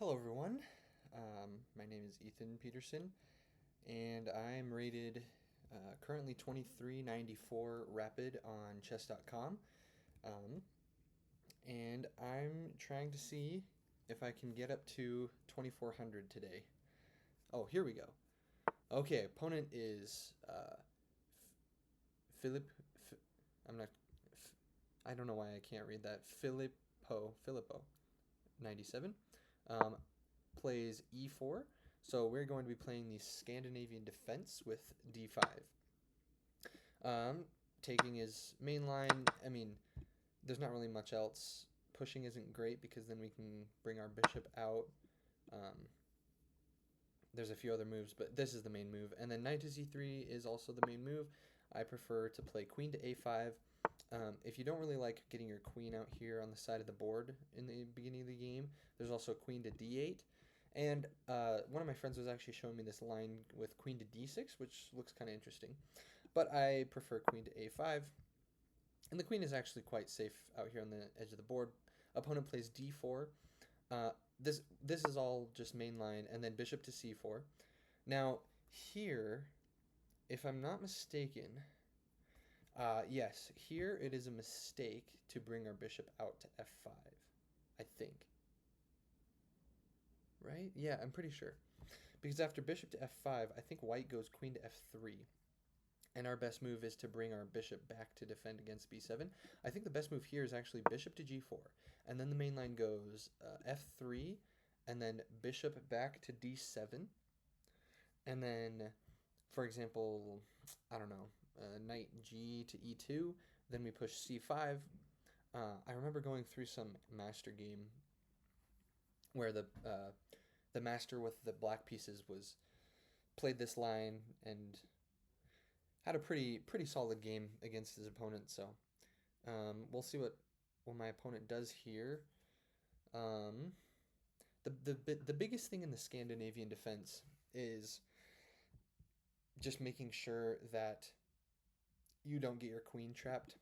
Hello, everyone. My name is Ethan Peterson, and I'm rated currently 2394 rapid on chess.com. Um, and I'm trying to see if I can get up to 2400 today. Oh, here we go. Okay, opponent is Philip. F- I'm not. I don't know why I can't read that. Filippo 97. Um, Plays e4. So we're going to be playing the Scandinavian defense with d5. Um, Taking his main line. I mean, there's not really much else. Pushing isn't great because then we can bring our bishop out. Um, there's a few other moves, but this is the main move. And then knight to c3 is also the main move. I prefer to play queen to a5. If you don't really like getting your queen out here on the side of the board in the beginning of the game, there's also queen to d8. And one of my friends was actually showing me this line with queen to d6, which looks kind of interesting. But I prefer queen to a5. And the queen is actually quite safe out here on the edge of the board. Opponent plays d4. Uh, this is all just main line, and then bishop to c4. Now, here, if I'm not mistaken, yes, here it is a mistake to bring our bishop out to f5, I think. Right? Yeah, I'm pretty sure. Because after bishop to f5, I think white goes queen to f3. And our best move is to bring our bishop back to defend against b7. I think the best move here is actually bishop to g4. And then the main line goes f3, and then bishop back to d7. And then, for example, I don't know, knight g to e2. Then we push c5. I remember going through some master game where the master with the black pieces was played this line and had a pretty solid game against his opponent. So we'll see what my opponent does here. Um, the biggest thing in the Scandinavian defense is just making sure that you don't get your queen trapped.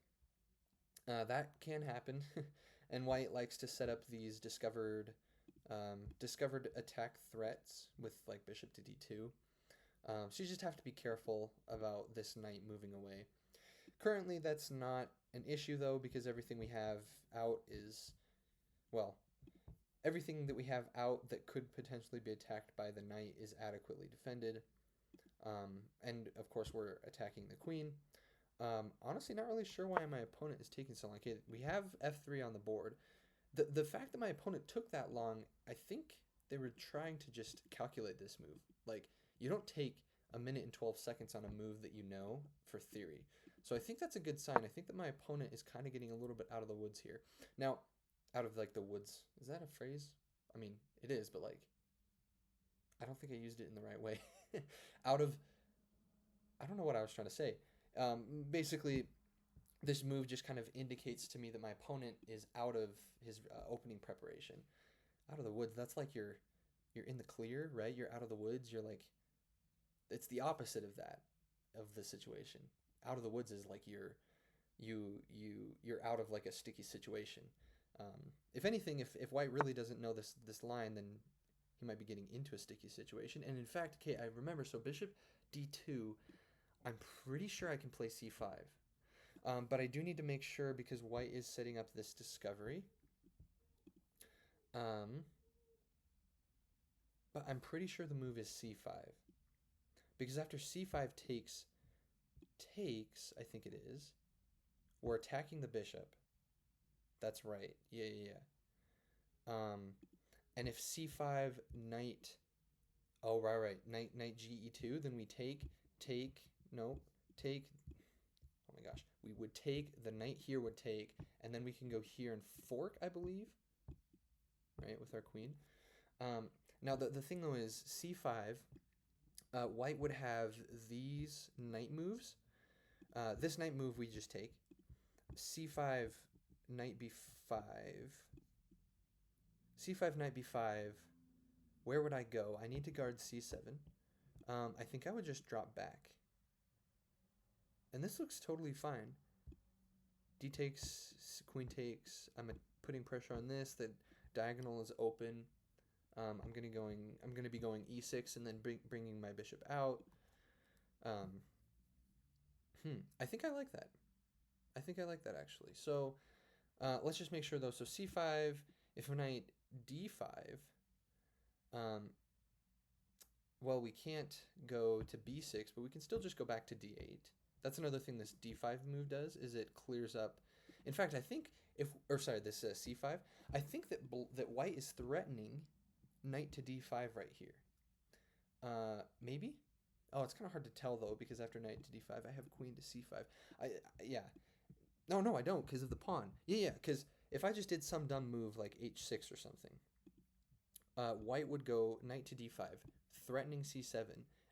That can happen, and white likes to set up these discovered attack threats with like bishop to d2. So you just have to be careful about this knight moving away. Currently, that's not an issue though, because everything we have out is, well, everything that we have out that could potentially be attacked by the knight is adequately defended. And of course, we're attacking the queen. Honestly, not really sure why my opponent is taking so long. Okay, we have f3 on the board. The fact that my opponent took that long, I think they were trying to just calculate this move. Like, you don't take a minute and 12 seconds on a move that you know for theory. So I think that's a good sign. I think that my opponent is kind of getting a little bit out of the woods here. Now, out of like the woods. Is that a phrase? I mean, it is, but like I don't think I used it in the right way. Out of I don't know what I was trying to say. Basically, this move just kind of indicates to me that my opponent is out of his opening preparation. Out of the woods. That's like you're in the clear, right? You're out of the woods. You're like it's the opposite of that of the situation. Out of the woods is like you're out of like a sticky situation. If anything, if White really doesn't know this line, then he might be getting into a sticky situation. And in fact, okay, I remember. So bishop d2. I'm pretty sure I can play c5. But I do need to make sure because White is setting up this discovery. Um, but I'm pretty sure the move is c5 because after c5 takes, I think it is. We're attacking the bishop. That's right. Yeah, yeah, yeah. And if c5 knight, oh right, right, knight g e2, then we take, no, take. Oh my gosh, we would take the knight here would take, and then we can go here and fork, I believe, right, with our queen. Um, Now the thing though is c5. White would have these knight moves. This knight move we just take. c5 knight b5. c5 knight b5. Where would I go? I need to guard c7. I think I would just drop back. And this looks totally fine. D takes, queen takes. I'm putting pressure on this. The diagonal is open. I'm gonna be going e6 and then bringing my bishop out. Um, I think I like that. I think I like that actually. So let's just make sure though. So c5, if knight d5, um, well, we can't go to b6, but we can still just go back to d8. That's another thing this d5 move does, is it clears up. In fact, I think this c5, I think that white is threatening knight to d5 right here. Maybe? Oh, it's kind of hard to tell though, because after knight to d5, I have queen to c5. Yeah. No, I don't, because of the pawn. Yeah, because if I just did some dumb move like h6 or something, white would go knight to d5, threatening c7,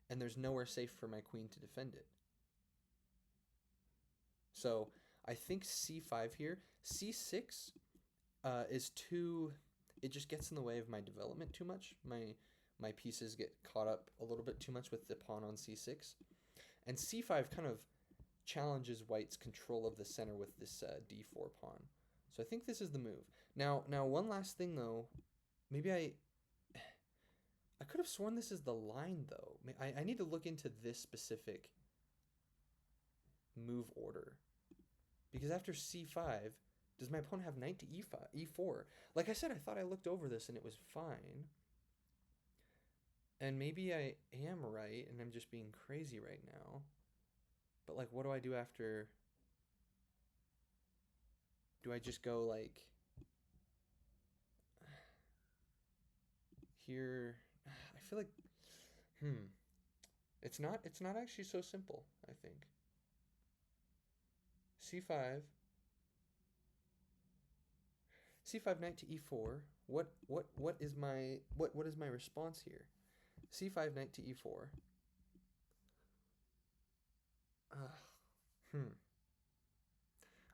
and there's nowhere safe for my queen to defend it. So I think c5 here. c6 is too... It just gets in the way of my development too much. My pieces get caught up a little bit too much with the pawn on c6. And c5 kind of challenges white's control of the center with this d4 pawn. So I think this is the move. Now one last thing though. Maybe I could have sworn this is the line though. I need to look into this specific move order. Because after c5, does my opponent have knight to e4? Like I said, I thought I looked over this and it was fine. And maybe I am right and I'm just being crazy right now. But like, what do I do after? Do I just go like here? I feel like, it's not actually so simple, I think. c5, c5 knight to e4. What is my response here? c5 knight to e4.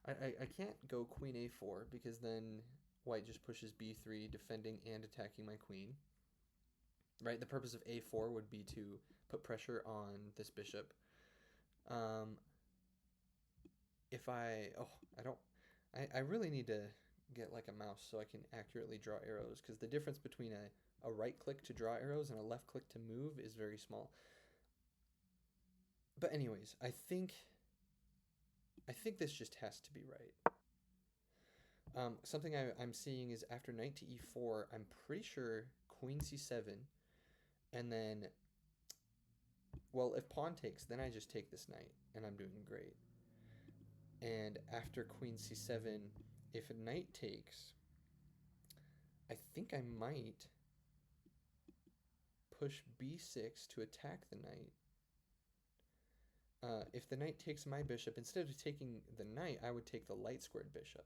I can't go queen a4 because then white just pushes b3, defending and attacking my queen. Right, the purpose of a4 would be to put pressure on this bishop. If I really need to get like a mouse so I can accurately draw arrows, because the difference between a right click to draw arrows and a left click to move is very small. But anyways, I think this just has to be right. Something I'm seeing is after knight to e4, I'm pretty sure queen c7, and then, well, if pawn takes, then I just take this knight, and I'm doing great. And after queen c7, if knight takes, I think I might push b6 to attack the knight. If the knight takes my bishop, instead of taking the knight, I would take the light squared bishop.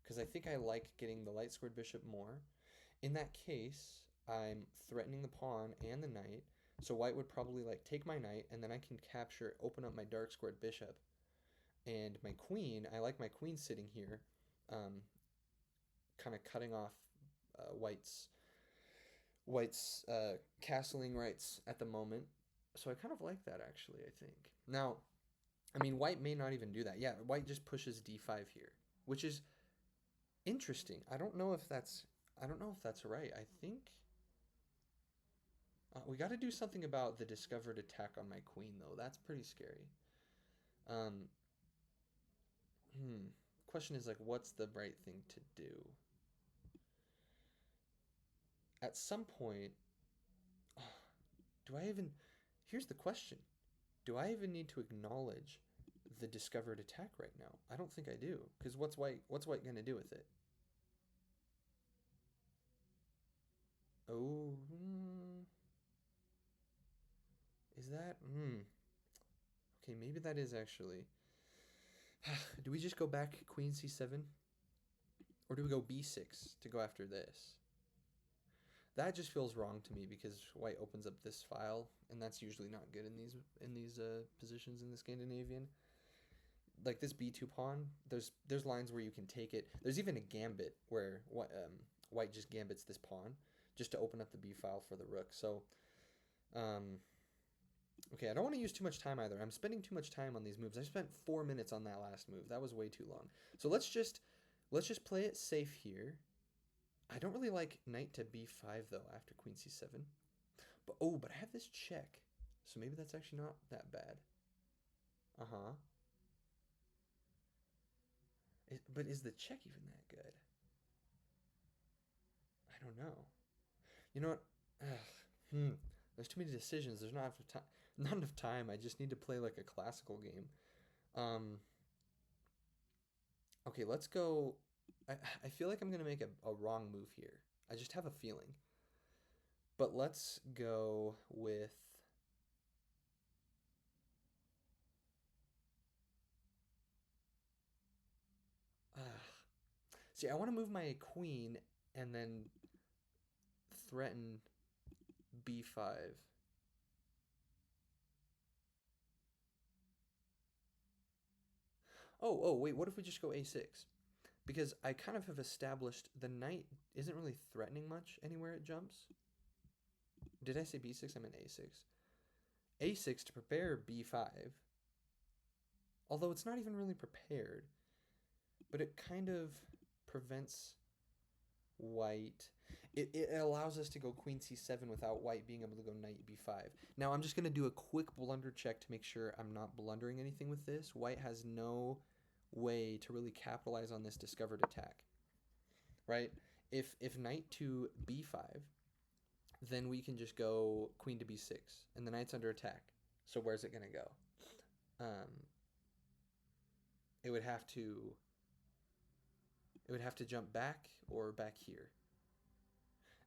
Because I think I like getting the light squared bishop more. In that case, I'm threatening the pawn and the knight. So white would probably like take my knight, and then I can capture, open up my dark squared bishop. And my queen, I like my queen sitting here, kind of cutting off white's castling rights at the moment. So I kind of like that actually, I think. Now, I mean, white may not even do that. Yeah, white just pushes d5 here, which is interesting. I don't know if that's right. I think we got to do something about the discovered attack on my queen though. That's pretty scary. Question is like, what's the right thing to do? At some point, do I even... Here's the question. Do I even need to acknowledge the discovered attack right now? I don't think I do, because what's white going to do with it? Oh, is that... Okay, maybe that is actually... Do we just go back queen c7? Or do we go b6 to go after this? That just feels wrong to me because white opens up this file, and that's usually not good in these positions in the Scandinavian. Like this b2 pawn, there's lines where you can take it. There's even a gambit where white just gambits this pawn just to open up the b file for the rook. So, okay, I don't want to use too much time either. I'm spending too much time on these moves. I spent 4 minutes on that last move. That was way too long. So let's just play it safe here. I don't really like knight to b5 though after queen c7. But oh, but I have this check. So maybe that's actually not that bad. Uh-huh. But is the check even that good? I don't know. You know what? Ugh. There's too many decisions. There's not enough time. Not enough time. I just need to play like a classical game. Um. Okay, let's go. I feel like I'm gonna make a wrong move here. I just have a feeling. But let's go with. Uh, See, I want to move my queen and then threaten b5. Wait, what if we just go a6? Because I kind of have established the knight isn't really threatening much anywhere it jumps. Did I say b6? I meant a6. a6 to prepare b5. Although it's not even really prepared, but it kind of prevents white. It allows us to go queen c7 without white being able to go knight b5. Now I'm just going to do a quick blunder check to make sure I'm not blundering anything with this. White has no way to really capitalize on this discovered attack, right? If knight to b5, then we can just go queen to b6, and the knight's under attack. So where's it going to go? Um, it would have to jump back or back here.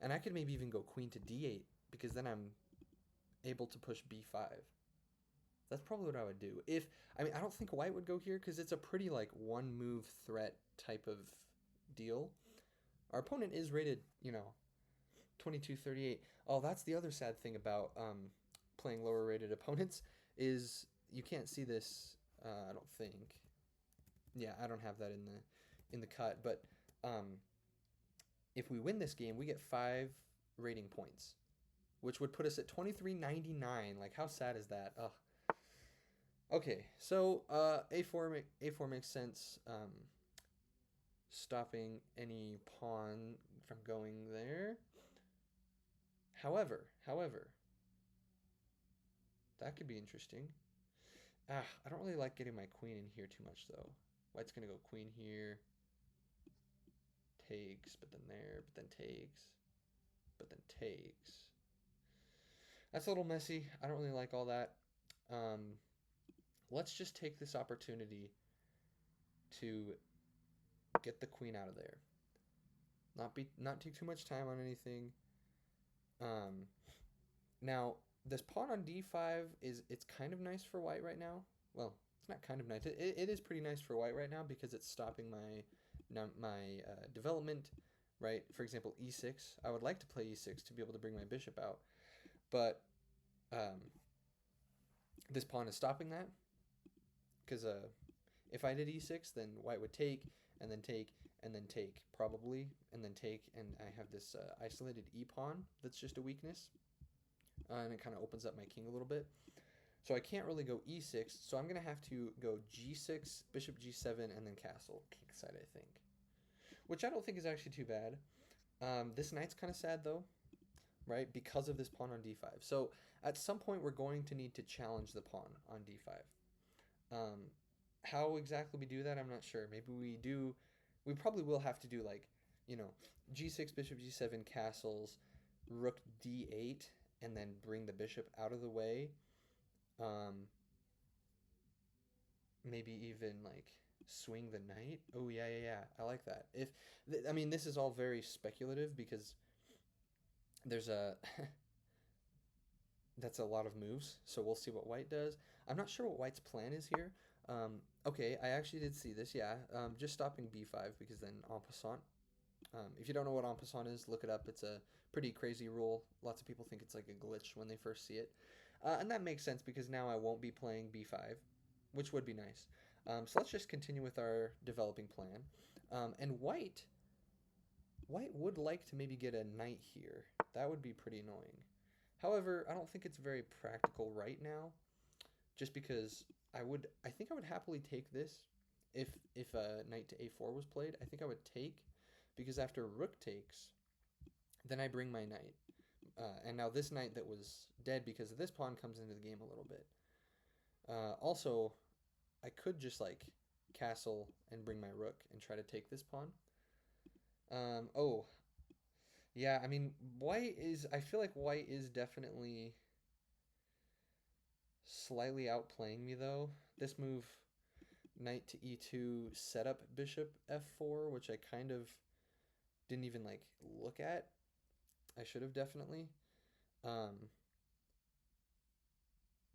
And I could maybe even go queen to d8 because then I'm able to push b5. That's probably what I would do. I don't think white would go here because it's a pretty like one move threat type of deal. Our opponent is rated, 2238. Oh, that's the other sad thing about playing lower rated opponents is you can't see this. I don't think. Yeah, I don't have that in the cut. But if we win this game, we get 5 rating points, which would put us at 2399. Like, how sad is that? Ugh. Okay, so a4 makes sense. Stopping any pawn from going there. However, that could be interesting. I don't really like getting my queen in here too much though. White's gonna go queen here, takes, but then there, but then takes, but then takes. That's a little messy. I don't really like all that. Um, let's just take this opportunity to get the queen out of there. Not take too much time on anything. Um, Now this pawn on d5 it's kind of nice for white right now. Well, it's not kind of nice. It is pretty nice for white right now because it's stopping my development. Right. For example, e6. I would like to play e6 to be able to bring my bishop out, but um, this pawn is stopping that because if I did e6, then white would take and then take and then take probably and then take, and I have this isolated e pawn that's just a weakness. And it kind of opens up my king a little bit. So I can't really go e6, so I'm going to have to go g6, bishop g7, and then castle, kingside, I think. Which I don't think is actually too bad. This knight's kind of sad, though, right, because of this pawn on d5. So at some point, we're going to need to challenge the pawn on d5. How exactly we do that, I'm not sure. Maybe we probably will have to do, like, g6, bishop g7, castles, rook d8, and then bring the bishop out of the way. Maybe even like swing the knight. Oh yeah. I like that. I mean, this is all very speculative because there's a that's a lot of moves. So we'll see what white does. I'm not sure what white's plan is here. Okay, I actually did see this. Yeah, just stopping b5 because then en passant. If you don't know what en passant is, look it up. It's a pretty crazy rule. Lots of people think it's like a glitch when they first see it. And that makes sense because now I won't be playing b5, which would be nice. So let's just continue with our developing plan. And white would like to maybe get a knight here. That would be pretty annoying. However, I don't think it's very practical right now, just because I think I would happily take this if a knight to a4 was played. I think I would take because after rook takes, then I bring my knight. And now this knight that was dead because of this pawn comes into the game a little bit. Also, I could just like castle and bring my rook and try to take this pawn. Oh, yeah, I mean, I feel like white is definitely slightly outplaying me though. This move, knight to e2, set up bishop f4, which I kind of didn't even like look at. I should have definitely. Um,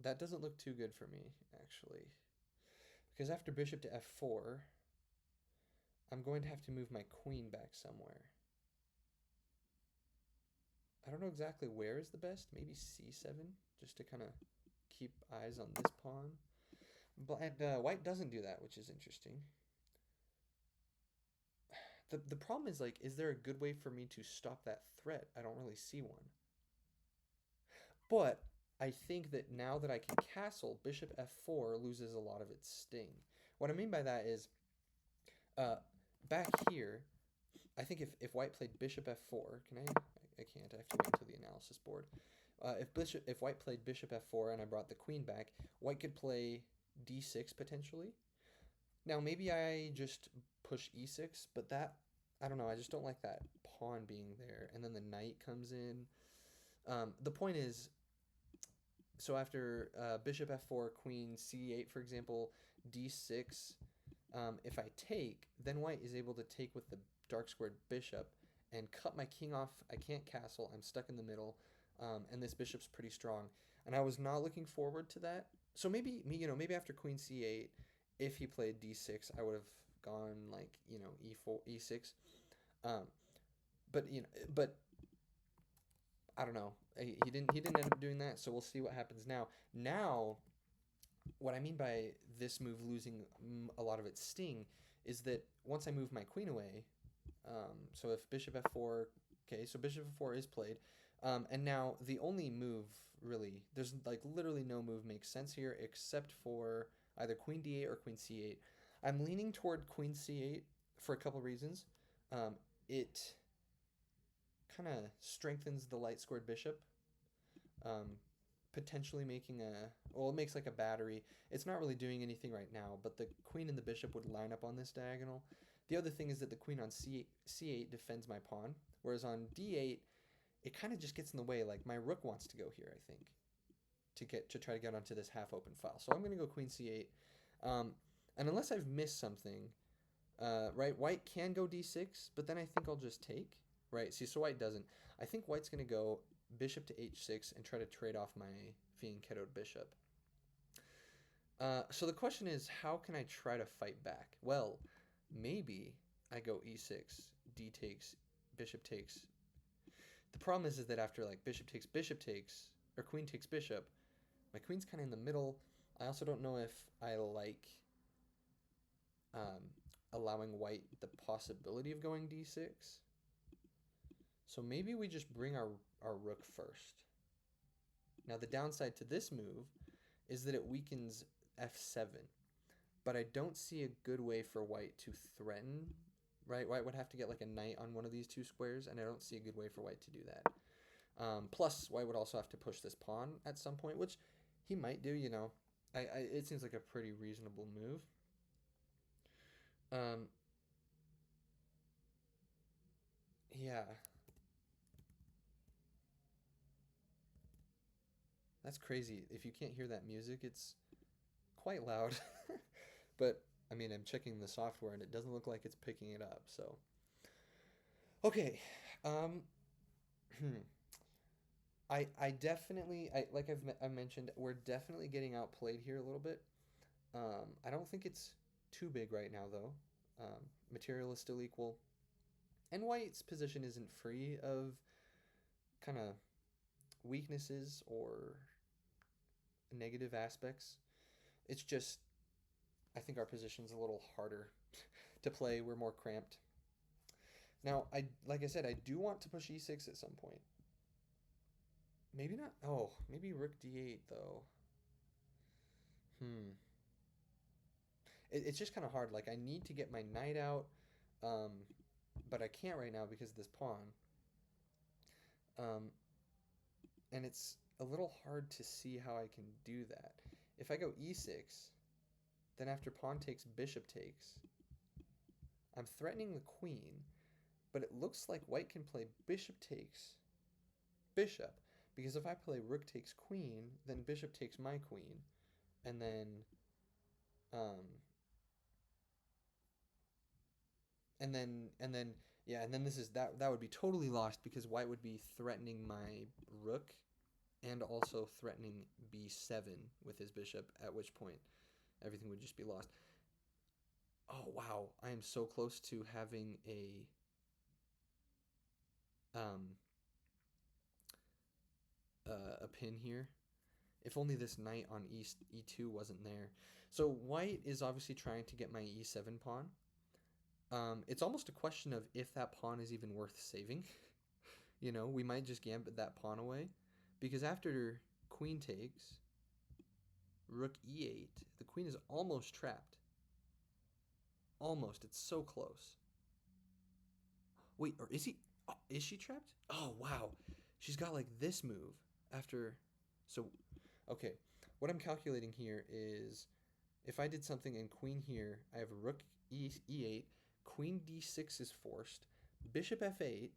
that doesn't look too good for me, actually. Because after bishop to f4, I'm going to have to move my queen back somewhere. I don't know exactly where is the best. Maybe c7, just to kind of keep eyes on this pawn. But white doesn't do that, which is interesting. The problem is, like, is there a good way for me to stop that threat? I don't really see one. But I think that now that I can castle, bishop f4 loses a lot of its sting. What I mean by that is, back here, I think if white played bishop f4, can I? I can't. I have to wait until the analysis board. If white played bishop f4 and I brought the queen back, white could play d6 potentially. Now maybe I just push e6, but that, I don't know. I just don't like that pawn being there, and then the knight comes in. The point is, so after bishop f4, queen c8, for example, d6. If I take, then white is able to take with the dark squared bishop and cut my king off. I can't castle. I'm stuck in the middle, and this bishop's pretty strong. And I was not looking forward to that. So maybe after queen c8, if he played d6, I would have gone like e4, e6. Um, but I don't know. He didn't end up doing that. So we'll see what happens now. Now, what I mean by this move losing a lot of its sting is that once I move my queen away, so if bishop f4, okay, so bishop f4 is played, and now the only move really, there's like literally no move makes sense here except for either queen d8 or queen c8. I'm leaning toward queen c8 for a couple reasons. It kind of strengthens the light squared bishop. Um, Potentially making it makes like a battery. It's not really doing anything right now, but the queen and the bishop would line up on this diagonal. The other thing is that the queen on c8 defends my pawn, whereas on d8 it kind of just gets in the way. Like my rook wants to go here, I think, to try to get onto this half open file. So I'm going to go queen c8, and unless I've missed something, right, white can go d6, but then I think I'll just take. Right, see, so white doesn't. I think white's going to go bishop to h6 and try to trade off my fianchettoed bishop. So the question is, how can I try to fight back? Well, maybe I go e6, d takes, bishop takes. The problem is that after like bishop takes, or queen takes bishop, my queen's kind of in the middle. I also don't know if I like um, allowing white the possibility of going d6. So maybe we just bring our rook first. Now the downside to this move is that it weakens f7, but I don't see a good way for white to threaten, right? White would have to get like a knight on one of these two squares, and I don't see a good way for white to do that. Plus, white would also have to push this pawn at some point, which he might do, it seems like a pretty reasonable move. Yeah. That's crazy. If you can't hear that music, it's quite loud. But I mean, I'm checking the software and it doesn't look like it's picking it up. So, okay. Um, I definitely like I mentioned, we're definitely getting outplayed here a little bit. I don't think it's too big right now though. Material is still equal, and white's position isn't free of kind of weaknesses or negative aspects. It's just I think our position's a little harder to play. We're more cramped. Now, like I said, I do want to push e6 at some point. Maybe not. Oh, maybe rook d8 though. Hmm. It's just kind of hard. Like I need to get my knight out. Um, but I can't right now because of this pawn. Um, and it's a little hard to see how I can do that. If I go e6, then after pawn takes, bishop takes, I'm threatening the queen, but it looks like white can play bishop takes bishop, because if I play rook takes queen, then bishop takes my queen, and then um, and then yeah, and then this is that would be totally lost because white would be threatening my rook and also threatening b7 with his bishop, at which point everything would just be lost. Oh wow, I am so close to having um a pin here. If only this knight on e2 wasn't there. So white is obviously trying to get my e7 pawn. It's almost a question of if that pawn is even worth saving. You know, we might just gambit that pawn away, because after queen takes, rook e8, the queen is almost trapped. Almost. It's so close. Wait, or is he? Oh, is she trapped? Oh, wow. She's got like this move after. So, okay. What I'm calculating here is if I did something in queen here, I have rook e8, queen d6 is forced, bishop f8,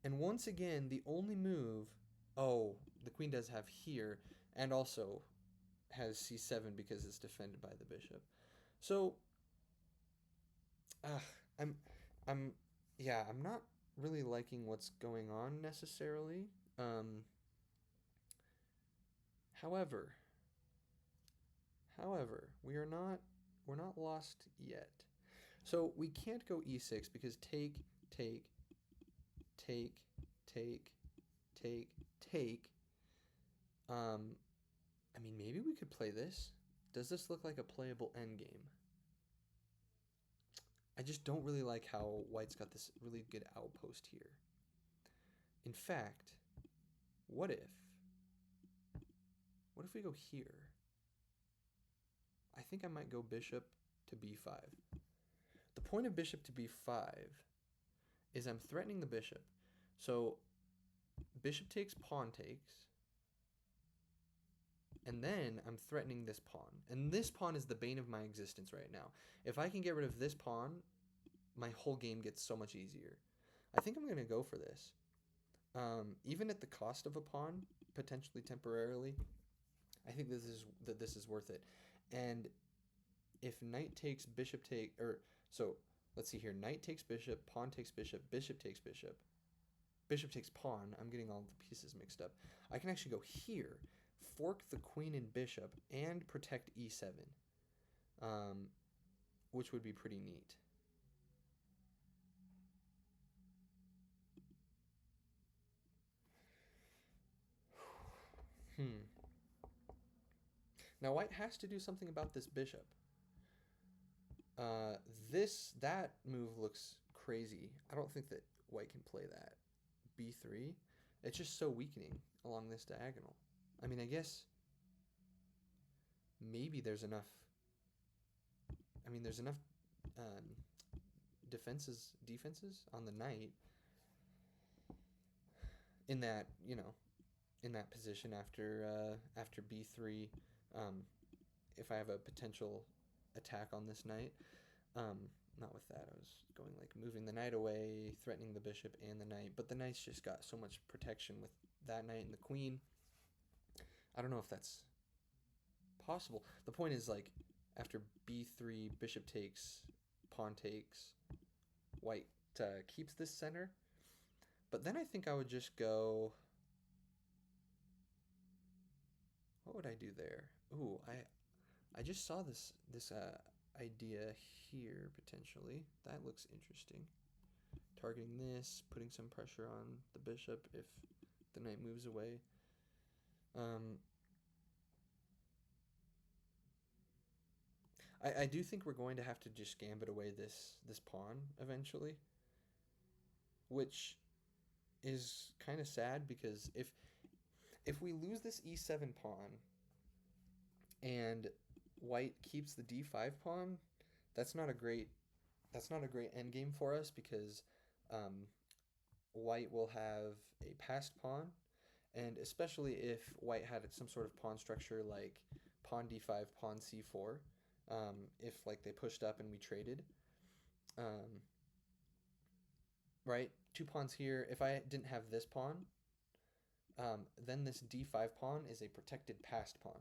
and once again, the only move, oh, the queen does have here, and also has c7 because it's defended by the bishop. So, uh, I'm, I'm, yeah, I'm not really liking what's going on necessarily. Um, however, we're not lost yet. So we can't go e6 because take, take, take, take, take, take. I mean, maybe we could play this. Does this look like a playable endgame? I just don't really like how white's got this really good outpost here. In fact, what if we go here? I think I might go bishop to b5. The point of bishop to b5 is I'm threatening the bishop. So bishop takes, pawn takes, and then I'm threatening this pawn. And this pawn is the bane of my existence right now. If I can get rid of this pawn, my whole game gets so much easier. I think I'm going to go for this. Even at the cost of a pawn, potentially temporarily, I think this is worth it. And if knight takes, bishop take, or so let's see here, knight takes bishop, pawn takes bishop, bishop takes bishop, bishop takes pawn. I'm getting all the pieces mixed up. I can actually go here, fork the queen and bishop, and protect e7, which would be pretty neat. Now white has to do something about this bishop. That move looks crazy. I don't think that white can play that. b3. It's just so weakening along this diagonal. I mean, I guess maybe there's enough. I mean, there's enough defenses on the knight in that, you know, in that position after b3. If I have a potential attack on this knight. Not with that. I was going like moving the knight away, threatening the bishop and the knight. But the knight's just got so much protection with that knight and the queen. I don't know if that's possible. The point is, like, after b3, bishop takes, pawn takes, white keeps this center. But then I think I would just go... What would I do there? Ooh, I just saw this idea here, potentially. That looks interesting. Targeting this, putting some pressure on the bishop if the knight moves away. I do think we're going to have to just gambit away this pawn eventually, which is kind of sad because if we lose this e7 pawn and white keeps the d5 pawn, that's not a great That's not a great endgame for us because um, white will have a passed pawn, and especially if white had some sort of pawn structure like pawn d5, pawn c4, if like they pushed up and we traded, um, right? Two pawns here. If I didn't have this pawn, then this d5 pawn is a protected passed pawn.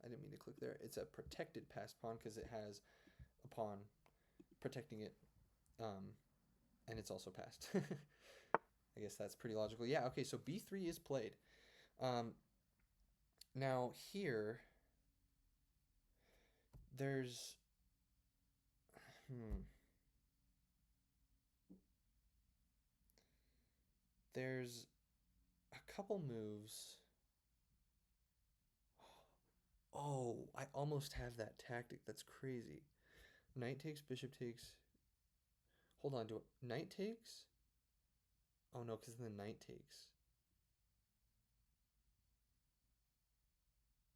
I didn't mean to click there. It's a protected passed pawn because it has a pawn protecting it, um, and it's also passed. I guess that's pretty logical. Yeah, okay, so b3 is played. Um, now here, there's hmm, there's a couple moves. Oh, I almost have that tactic. That's crazy. Knight takes, bishop takes. Hold on, do it. Knight takes? Oh no, because then the knight takes.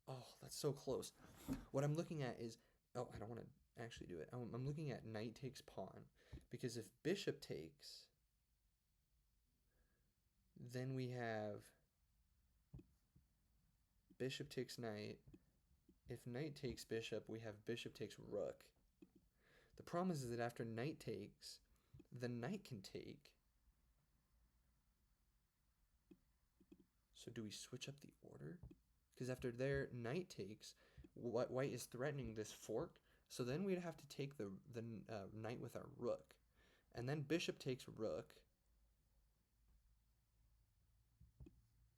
Oh, that's so close. What I'm looking at is, oh, I don't want to actually do it. I'm looking at knight takes pawn, because if bishop takes, then we have bishop takes knight. If knight takes bishop, we have bishop takes rook. The problem is that after knight takes, the knight can take. So do we switch up the order? Because after their knight takes, white is threatening this fork. So then we'd have to take the knight with our rook. And then bishop takes rook.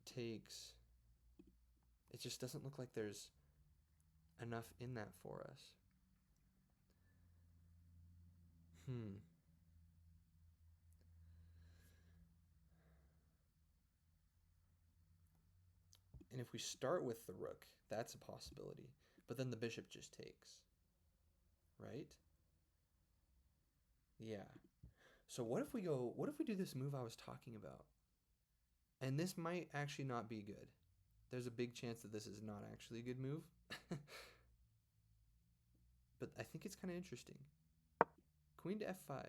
Takes... It just doesn't look like there's enough in that for us. And if we start with the rook, that's a possibility. But then the bishop just takes. Right? Yeah. So what if we do this move I was talking about? And this might actually not be good. There's a big chance that this is not actually a good move. But I think it's kind of interesting. Queen to f5.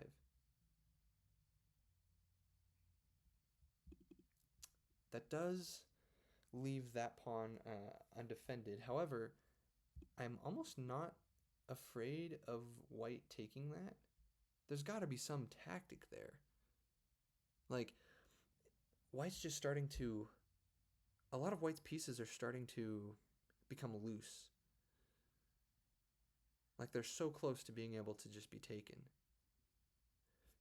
That does leave that pawn undefended. However, I'm almost not afraid of white taking that. There's got to be some tactic there. Like, white's just starting to... A lot of white's pieces are starting to become loose. Like, they're so close to being able to just be taken.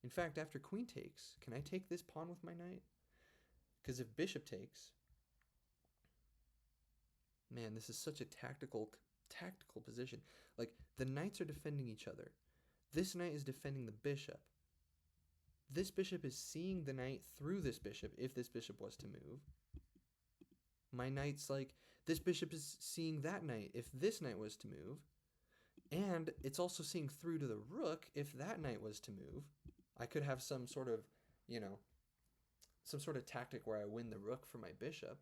In fact, after queen takes, can I take this pawn with my knight? Because if bishop takes... Man, this is such a tactical position. Like, the knights are defending each other. This knight is defending the bishop. This bishop is seeing the knight through this bishop if this bishop was to move. My knight's like, this bishop is seeing that knight if this knight was to move. And it's also seeing through to the rook if that knight was to move. I could have some sort of, some sort of tactic where I win the rook for my bishop.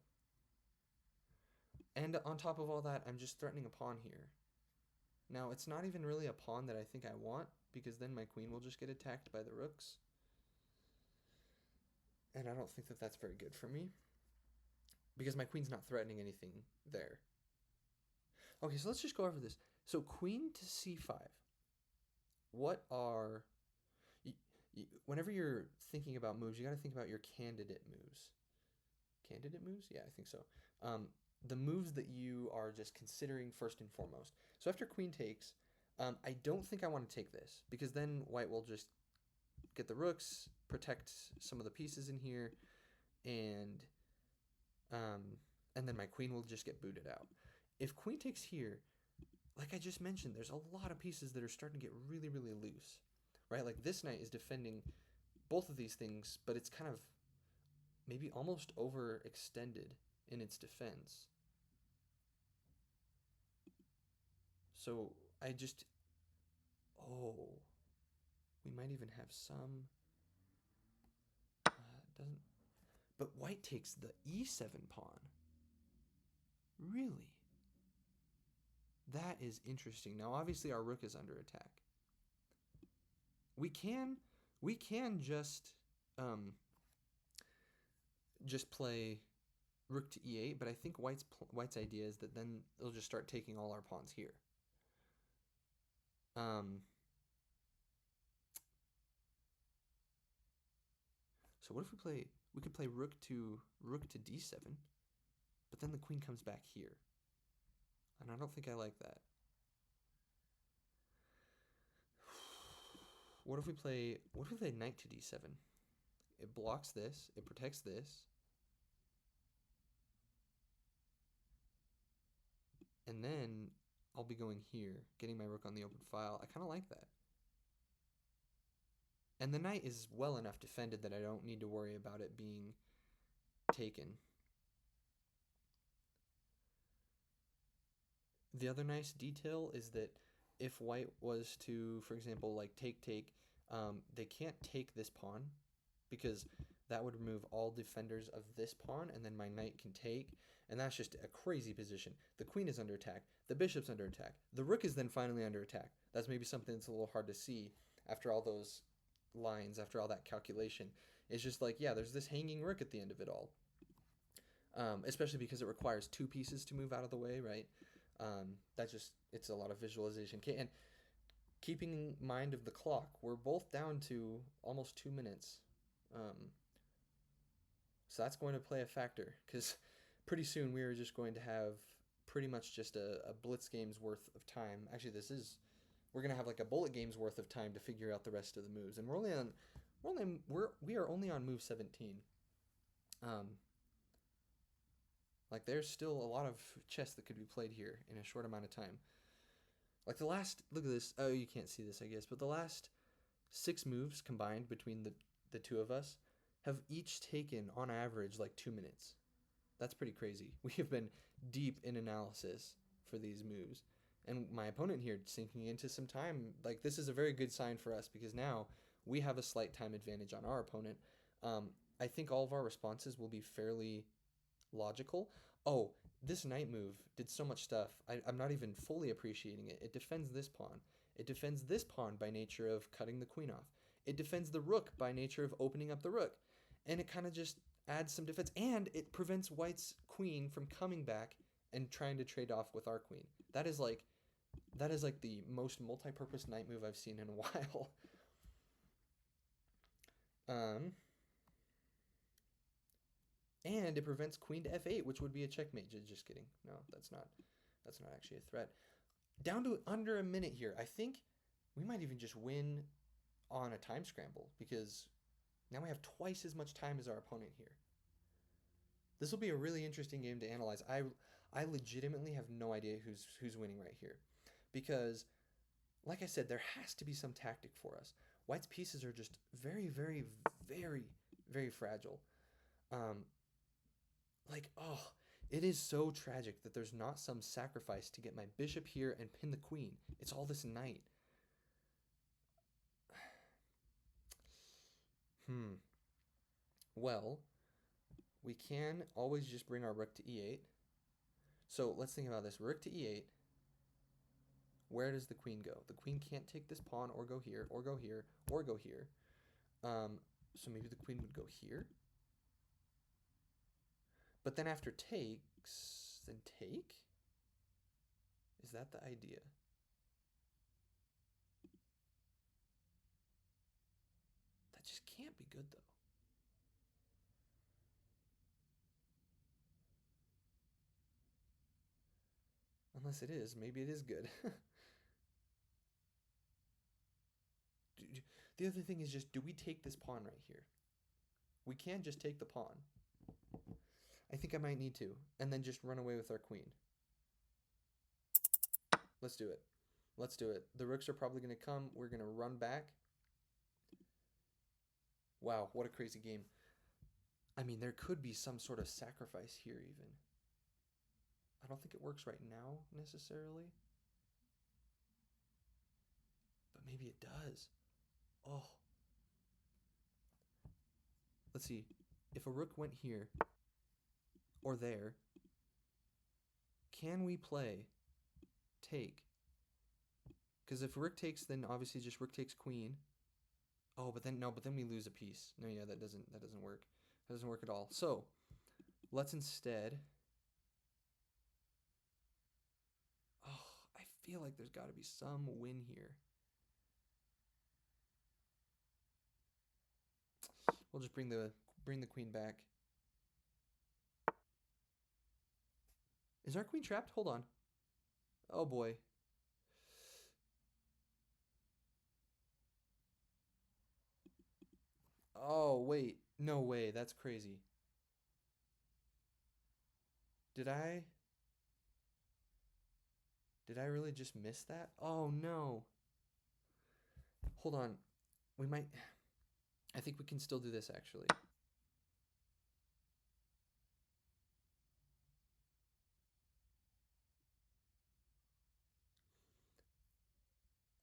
And on top of all that, I'm just threatening a pawn here. Now, it's not even really a pawn that I think I want, because then my queen will just get attacked by the rooks. And I don't think that that's very good for me, because my queen's not threatening anything there. Okay, so let's just go over this. So queen to c5. What are... Whenever you're thinking about moves, you got to think about your candidate moves. Candidate moves? Yeah, I think so. The moves that you are just considering first and foremost. So after queen takes, I don't think I want to take this, because then white will just get the rooks, protect some of the pieces in here, and then my queen will just get booted out. If queen takes here, like I just mentioned, there's a lot of pieces that are starting to get really, really loose, right? Like this knight is defending both of these things, but it's kind of maybe almost overextended in its defense. So I just... Oh, we might even have some... doesn't... But white takes the e7 pawn. Really? That is interesting. Now, obviously, our rook is under attack. We can we can just play rook to e8, but I think White's idea is that then it'll just start taking all our pawns here. So what if we could play rook to d7, but then the queen comes back here. And I don't think I like that. What if we play knight to d7? It blocks this, it protects this. And then I'll be going here, getting my rook on the open file. I kind of like that. And the knight is well enough defended that I don't need to worry about it being taken. The other nice detail is that if white was to, for example, like take, they can't take this pawn because that would remove all defenders of this pawn, and then my knight can take, and that's just a crazy position. The queen is under attack, the bishop's under attack, the rook is then finally under attack. That's maybe something that's a little hard to see after all those lines, after all that calculation. It's just like, yeah, there's this hanging rook at the end of it all. Especially because it requires two pieces to move out of the way, right? It's a lot of visualization. And keeping in mind of the clock, we're both down to almost 2 minutes. So that's going to play a factor, because pretty soon we are just going to have pretty much just a blitz game's worth of time. Actually, we're going to have like a bullet game's worth of time to figure out the rest of the moves. And we are only on move 17. Like, there's still a lot of chess that could be played here in a short amount of time. Like look at this. Oh, you can't see this, I guess, but the last 6 moves combined between the two of us have each taken, on average, like 2 minutes. That's pretty crazy. We have been deep in analysis for these moves. And my opponent here sinking into some time. Like, this is a very good sign for us, because now we have a slight time advantage on our opponent. I think all of our responses will be fairly logical. Oh, this knight move did so much stuff. I'm not even fully appreciating it. It defends this pawn. It defends this pawn by nature of cutting the queen off. It defends the rook by nature of opening up the rook. And it kind of just adds some defense. And it prevents white's queen from coming back and trying to trade off with our queen. That is like the most multi-purpose knight move I've seen in a while. And it prevents queen to f8, which would be a checkmate. Just kidding. No, that's not actually a threat. Down to under a minute here. I think we might even just win on a time scramble, because now we have twice as much time as our opponent here. This will be a really interesting game to analyze. I legitimately have no idea who's winning right here, because, like I said, there has to be some tactic for us. White's pieces are just very, very, very, very fragile. It is so tragic that there's not some sacrifice to get my bishop here and pin the queen. It's all this knight. Well, we can always just bring our rook to e8. So let's think about this. Rook to e8. Where does the queen go? The queen can't take this pawn or go here, or go here, or go here. So maybe the queen would go here. But then after takes, then take? Is that the idea? That just can't be good, though. Unless it is. Maybe it is good. The other thing is just, do we take this pawn right here? We can just take the pawn. I think I might need to. And then just run away with our queen. Let's do it. Let's do it. The rooks are probably going to come. We're going to run back. Wow, what a crazy game. I mean, there could be some sort of sacrifice here even. I don't think it works right now, necessarily. But maybe it does. Oh. Let's see. If a rook went here, or there, can we play take? Because if rook takes, then obviously just rook takes queen. Oh, but then no, but then we lose a piece. No, yeah, that doesn't work. That doesn't work at all. So let's instead. Oh, I feel like there's got to be some win here. We'll just bring the queen back. Is our queen trapped? Hold on. Oh boy. Oh wait. No way. That's crazy. Did I? Did I really just miss that? Oh no. Hold on. We might. I think we can still do this actually.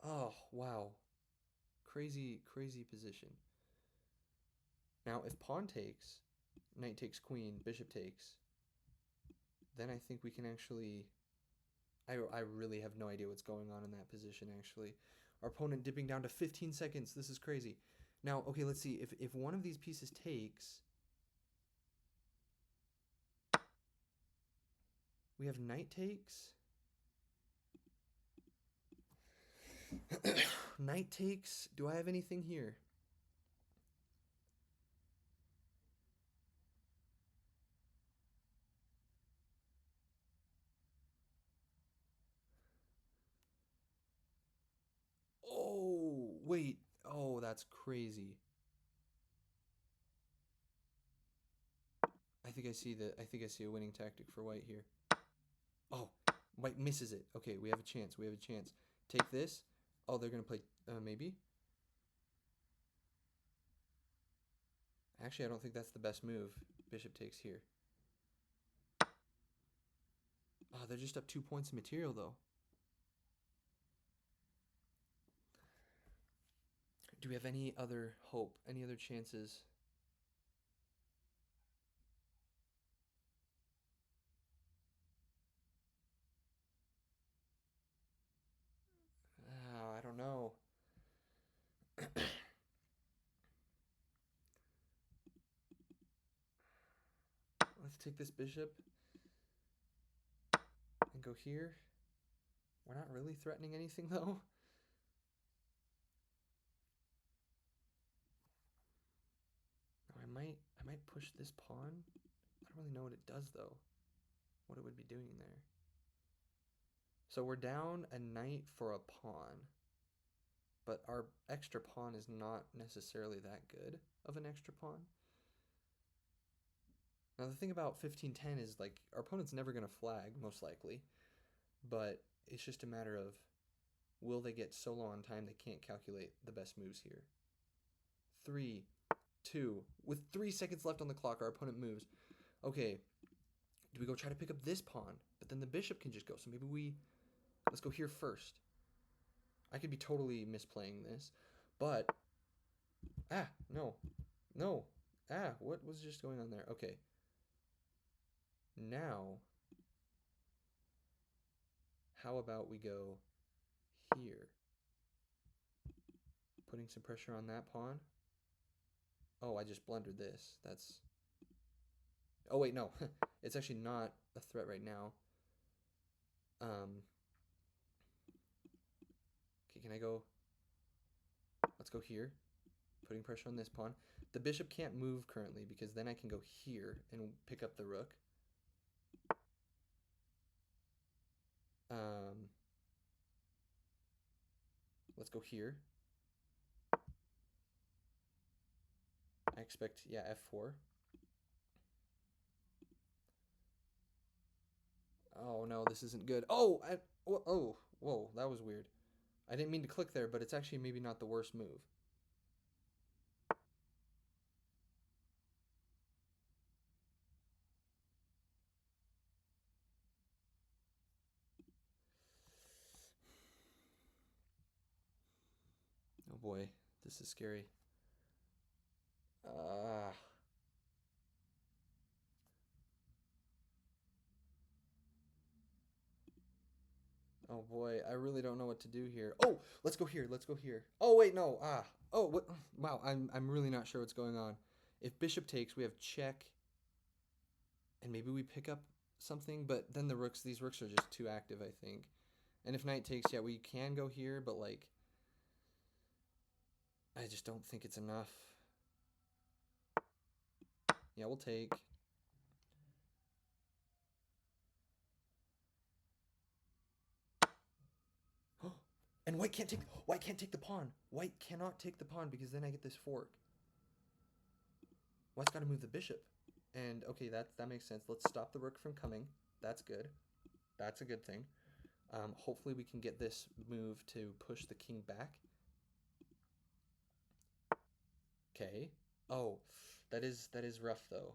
Oh, wow. Crazy, crazy position. Now, if pawn takes, knight takes queen, bishop takes, then I think we can actually... I really have no idea what's going on in that position, actually. Our opponent dipping down to 15 seconds. This is crazy. Now, okay, let's see. If one of these pieces takes... We have knight takes. Knight takes. Do I have anything here? Oh, wait. Oh, that's crazy. I think I see a winning tactic for white here. Oh, white misses it. Okay, we have a chance. We have a chance. Take this. Oh, they're going to play maybe. Actually, I don't think that's the best move. Bishop takes here. Oh, they're just up 2 points of material though. Do we have any other hope? Any other chances? I don't know. Let's take this bishop and go here. We're not really threatening anything though. I might push this pawn. I don't really know what it does though. What it would be doing there. So we're down a knight for a pawn. But our extra pawn is not necessarily that good of an extra pawn. Now the thing about 15-10 is like our opponent's never going to flag, most likely. But it's just a matter of will they get so low on time they can't calculate the best moves here. 3, 2. With 3 seconds left on the clock, our opponent moves. Okay, do we go try to pick up this pawn? But then the bishop can just go. So maybe let's go here first. I could be totally misplaying this. But, no. No. What was just going on there? Okay. Now, how about we go here? Putting some pressure on that pawn. Oh, I just blundered this. That's... Oh, wait, no. It's actually not a threat right now. Okay, can I go... Let's go here. Putting pressure on this pawn. The bishop can't move currently because then I can go here and pick up the rook. Let's go here. I expect, yeah, f4. Oh, no, this isn't good. Oh, whoa, that was weird. I didn't mean to click there, but it's actually maybe not the worst move. Oh boy, this is scary. Oh Oh boy, I really don't know what to do here. Oh, let's go here. Let's go here. Oh wait, no. Ah. Oh, what? Wow, I'm really not sure what's going on. If bishop takes, we have check, and maybe we pick up something, but then these rooks are just too active, I think. And if knight takes, yeah, we can go here, but like, I just don't think it's enough. Yeah, we'll take. And white can't take the pawn. White cannot take the pawn because then I get this fork. White's got to move the bishop. And okay, that makes sense. Let's stop the rook from coming. That's good. That's a good thing. Hopefully we can get this move to push the king back. Okay. Oh, that is rough though.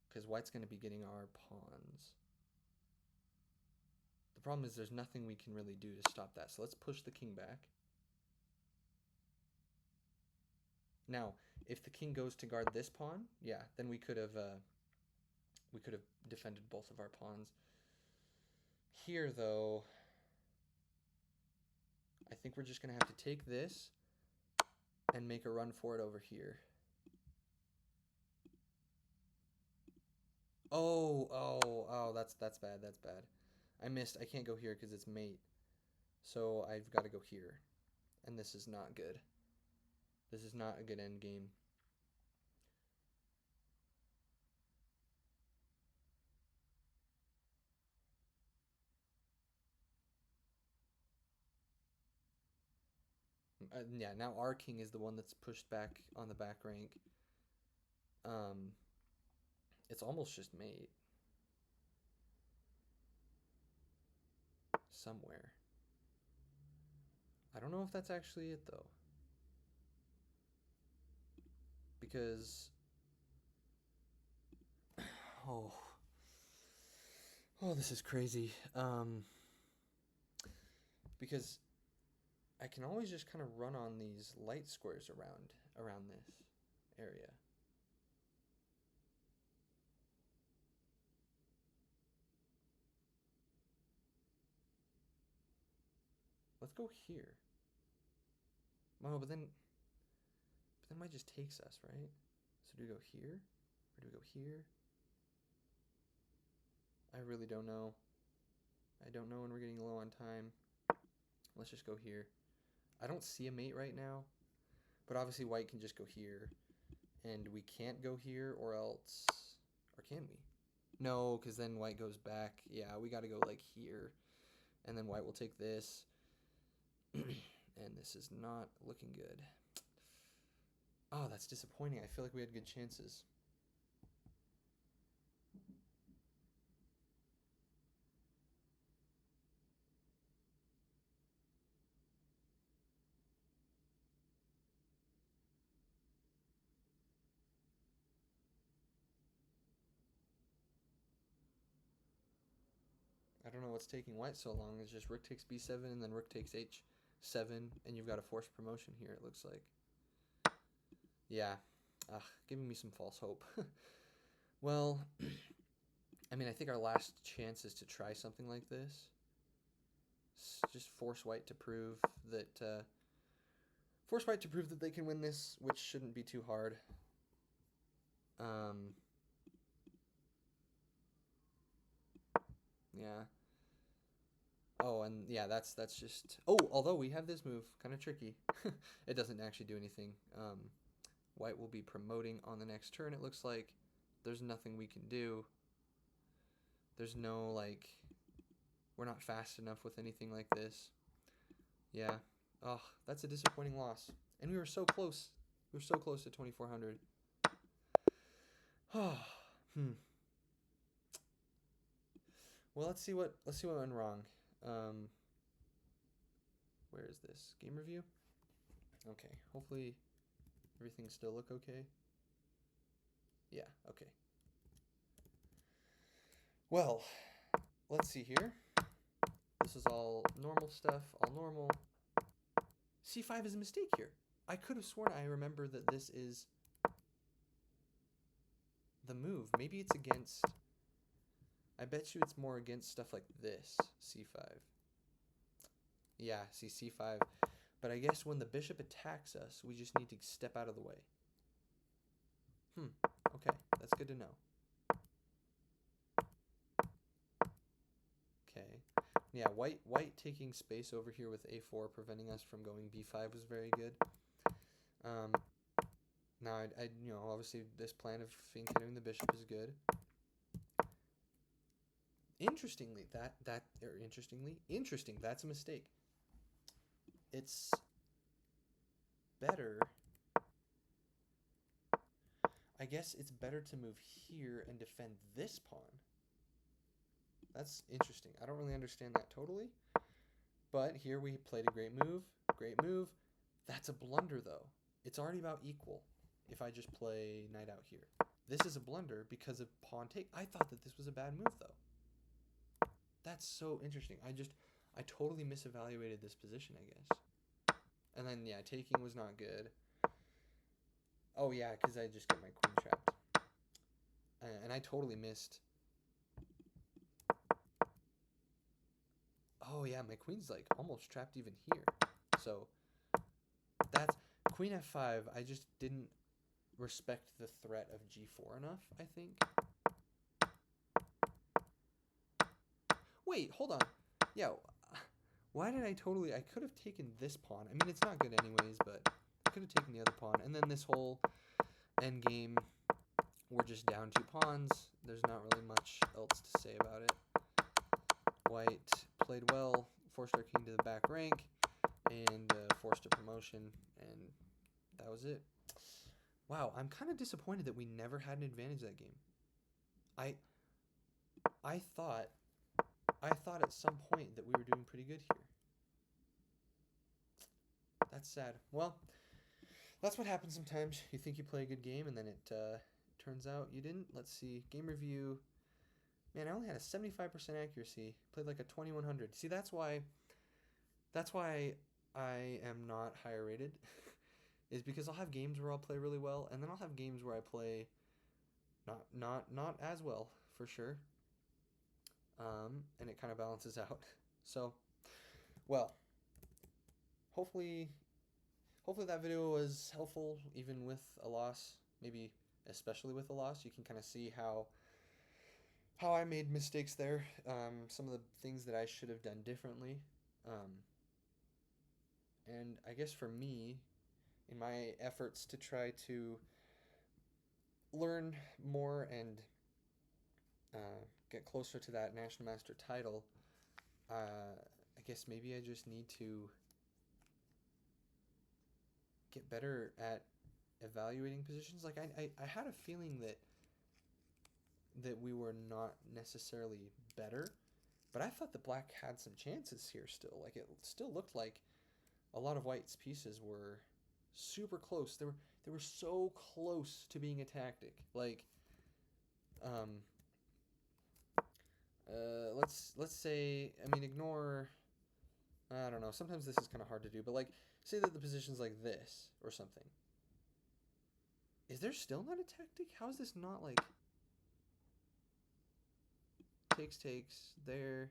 Because white's going to be getting our pawns. The problem is there's nothing we can really do to stop that. So let's push the king back. Now, if the king goes to guard this pawn, yeah, then we could have defended both of our pawns. Here, though, I think we're just gonna have to take this and make a run for it over here. Oh, that's bad. That's bad. I missed. I can't go here because it's mate. So I've got to go here, and this is not good. This is not a good end game. Yeah, now our king is the one that's pushed back on the back rank. It's almost just mate. Somewhere. I don't know if that's actually it, though. Because... Oh. Oh, this is crazy. Because I can always just kind of run on these light squares around this area. Let's go here. Oh, but then white just takes us, right? So do we go here? Or do we go here? I really don't know. I don't know when we're getting low on time. Let's just go here. I don't see a mate right now. But obviously white can just go here. And we can't go here or else... Or can we? No, because then white goes back. Yeah, we got to go like here. And then white will take this. And this is not looking good. Oh, that's disappointing. I feel like we had good chances. I don't know what's taking white so long. It's just rook takes b7 and then rook takes h7, and you've got a forced promotion here, it looks like. Yeah. Giving me some false hope. Well, I mean, I think our last chance is to try something like this. Just force white to prove that they can win this, which shouldn't be too hard. Yeah. Oh, and yeah, that's just... Oh, although we have this move, kind of tricky. It doesn't actually do anything. White will be promoting on the next turn, it looks like. There's nothing we can do. There's no, like... We're not fast enough with anything like this. Yeah. Oh, that's a disappointing loss. And we were so close. We were so close to 2400. Oh, Well, let's see what went wrong. Where is this? Game review? Okay, hopefully everything still look okay. Yeah, okay. Well, let's see here. This is all normal stuff, all normal. C5 is a mistake here. I could have sworn I remember that this is the move. Maybe it's against... I bet you it's more against stuff like this, c5. Yeah, see, c5. But I guess when the bishop attacks us, we just need to step out of the way. Okay, that's good to know. Okay. Yeah, white taking space over here with a4, preventing us from going b5 was very good. Now, I obviously this plan of fianchetting the bishop is good. Interesting, that's a mistake. It's better. I guess it's better to move here and defend this pawn. That's interesting. I don't really understand that totally. But here we played a great move. Great move. That's a blunder, though. It's already about equal if I just play knight out here. This is a blunder because of pawn take. I thought that this was a bad move, though. That's so interesting. I totally misevaluated this position, I guess. And then, yeah, taking was not good. Oh, yeah, because I just got my queen trapped. And I totally missed. Oh, yeah, my queen's, like, almost trapped even here. So, that's... Queen f5, I just didn't respect the threat of g4 enough, I think. Wait, hold on. Yeah, why did I could have taken this pawn. I mean, it's not good anyways, but I could have taken the other pawn. And then this whole endgame, we're just down 2 pawns. There's not really much else to say about it. White played well, forced our king to the back rank, and forced a promotion, and that was it. Wow, I'm kind of disappointed that we never had an advantage that game. I thought at some point that we were doing pretty good here. That's sad. Well, that's what happens sometimes. You think you play a good game, and then it turns out you didn't. Let's see. Game review. Man, I only had a 75% accuracy. Played like a 2100. See, that's why I am not higher rated. Is because I'll have games where I'll play really well, and then I'll have games where I play not as well, for sure. And it kind of balances out. So, well, hopefully that video was helpful, even with a loss. Maybe especially with a loss, you can kind of see how I made mistakes there. Some of the things that I should have done differently. And I guess for me, in my efforts to try to learn more and get closer to that National Master title, I guess maybe I just need to get better at evaluating positions. Like I had a feeling that we were not necessarily better, but I thought that black had some chances here still. Like it still looked like a lot of white's pieces were super close. They were so close to being a tactic. Like let's say, I mean, ignore, I don't know, sometimes this is kind of hard to do, but like say that the position's like this or something. Is there still not a tactic? How is this not like takes there?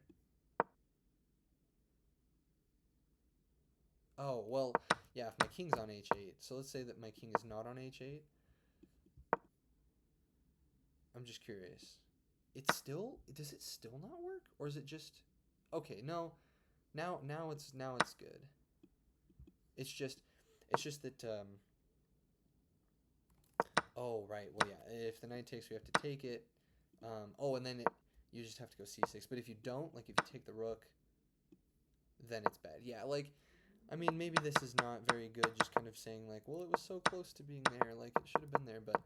Oh, well, yeah, if my king's on h8. So let's say that my king is not on h8. I'm just curious. Does it still not work? Or is it just, okay, no. Now it's good. It's just that, oh, right, well, yeah, if the knight takes, we have to take it. Oh, and then you just have to go c6. But if you don't, like if you take the rook, then it's bad. Yeah, like, I mean, maybe this is not very good, just kind of saying like, well, it was so close to being there, like it should have been there. But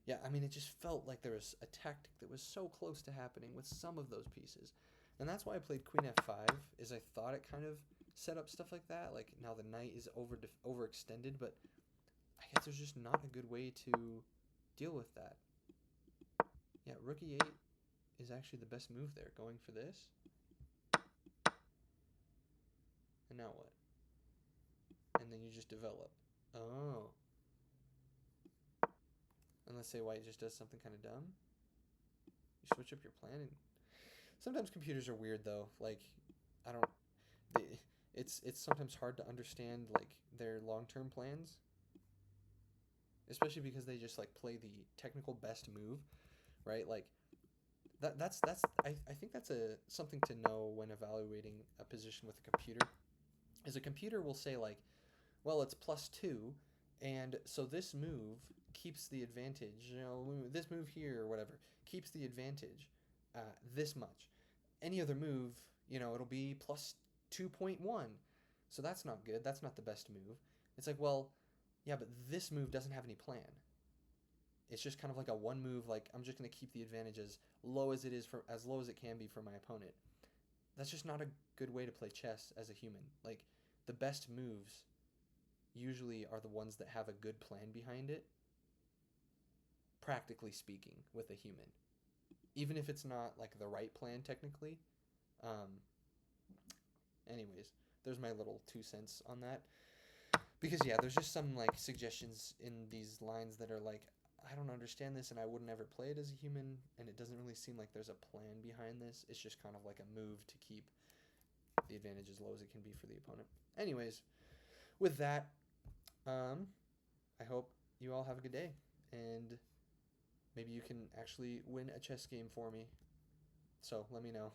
yeah, I mean, it just felt like there was a tactic that was so close to happening with some of those pieces. And that's why I played queen f5, is I thought it kind of set up stuff like that. Like now the knight is overextended, but I guess there's just not a good way to deal with that. Yeah, rook e8 is actually the best move there, going for this. And now what? And then you just develop. Oh. And let's say white just does something kind of dumb. You switch up your plan and Sometimes computers are weird though. Like, I don't. They, it's sometimes hard to understand like their long term plans, especially because they just like play the technical best move, right? Like that's I think that's a something to know when evaluating a position with a computer. Is a computer will say like, well, it's +2, and so this move keeps the advantage. You know, this move here or whatever keeps the advantage this much. Any other move, it'll be plus 2.1. So that's not good. That's not the best move. It's like, well, yeah, but this move doesn't have any plan. It's just kind of like a one move, like I'm just going to keep the advantage as low as it is for as low as it can be for my opponent. That's just not a good way to play chess as a human. Like the best moves usually are the ones that have a good plan behind it, practically speaking, with a human. Even if it's not like the right plan technically. Um, anyways, there's my little 2 cents on that. Because yeah, there's just some like suggestions in these lines that are like, I don't understand this and I wouldn't ever play it as a human, and it doesn't really seem like there's a plan behind this. It's just kind of like a move to keep the advantage as low as it can be for the opponent. Anyways, with that, I hope you all have a good day, and maybe you can actually win a chess game for me. So let me know.